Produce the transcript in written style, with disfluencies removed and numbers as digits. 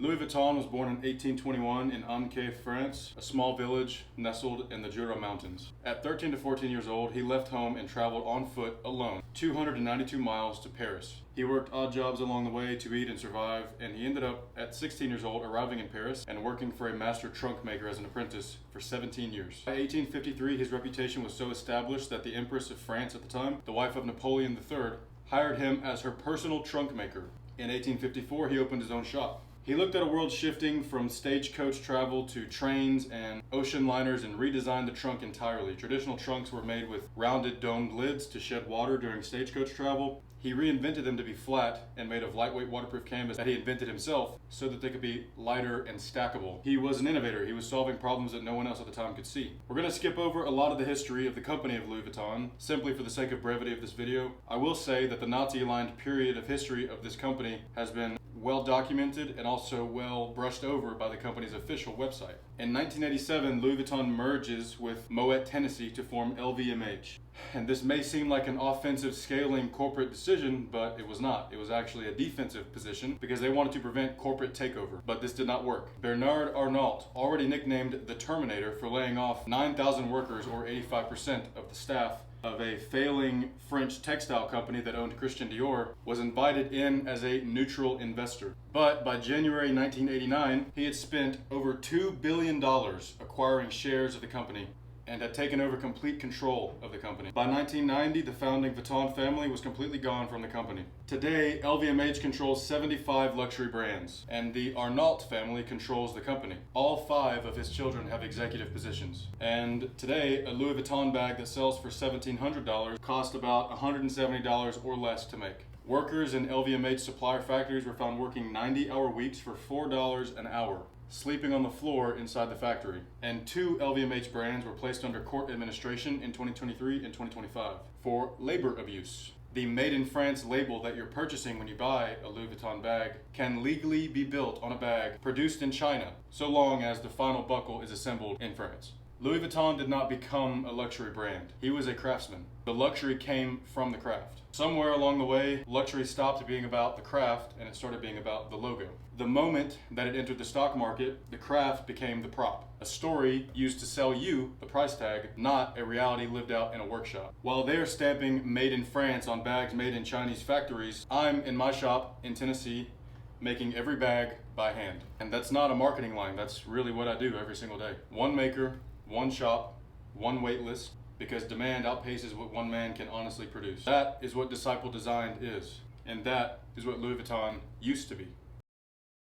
Louis Vuitton was born in 1821 in Ancre, France, a small village nestled in the Jura Mountains. At 13 to 14 years old, he left home and traveled on foot alone, 292 miles to Paris. He worked odd jobs along the way to eat and survive, and he ended up at 16 years old arriving in Paris and working for a master trunk maker as an apprentice for 17 years. By 1853, his reputation was so established that the Empress of France at the time, the wife of Napoleon III, hired him as her personal trunk maker. In 1854, he opened his own shop. He looked at a world shifting from stagecoach travel to trains and ocean liners and redesigned the trunk entirely. Traditional trunks were made with rounded domed lids to shed water during stagecoach travel. He reinvented them to be flat and made of lightweight waterproof canvas that he invented himself so that they could be lighter and stackable. He was an innovator. He was solving problems that no one else at the time could see. We're going to skip over a lot of the history of the company of Louis Vuitton, simply for the sake of brevity of this video. I will say that the Nazi-aligned period of history of this company has been well documented and also well brushed over by the company's official website. In 1987, Louis Vuitton merges with Moet, Tennessee to form LVMH. And this may seem like an offensive scaling corporate decision, but it was not. It was actually a defensive position because they wanted to prevent corporate takeover. But this did not work. Bernard Arnault, already nicknamed the Terminator for laying off 9,000 workers or 85% of the staff of a failing French textile company that owned Christian Dior, was invited in as a neutral investor. But by January 1989, he had spent over $2 billion acquiring shares of the company and had taken over complete control of the company. By 1990, the founding Vuitton family was completely gone from the company. Today, LVMH controls 75 luxury brands, and the Arnault family controls the company. All 5 of his children have executive positions. And today, a Louis Vuitton bag that sells for $1,700 costs about $170 or less to make. Workers in LVMH supplier factories were found working 90-hour weeks for $4 an hour, sleeping on the floor inside the factory. And 2 LVMH brands were placed under court administration in 2023 and 2025 for labor abuse. The Made in France label that you're purchasing when you buy a Louis Vuitton bag can legally be built on a bag produced in China, so long as the final buckle is assembled in France. Louis Vuitton did not become a luxury brand. He was a craftsman. The luxury came from the craft. Somewhere along the way, luxury stopped being about the craft and it started being about the logo. The moment that it entered the stock market, the craft became the prop. A story used to sell you the price tag, not a reality lived out in a workshop. While they're stamping made in France on bags made in Chinese factories, I'm in my shop in Tennessee making every bag by hand. And that's not a marketing line. That's really what I do every single day. One maker, one shop, one wait list, because demand outpaces what one man can honestly produce. That is what Disciple Designed is, and that is what Louis Vuitton used to be.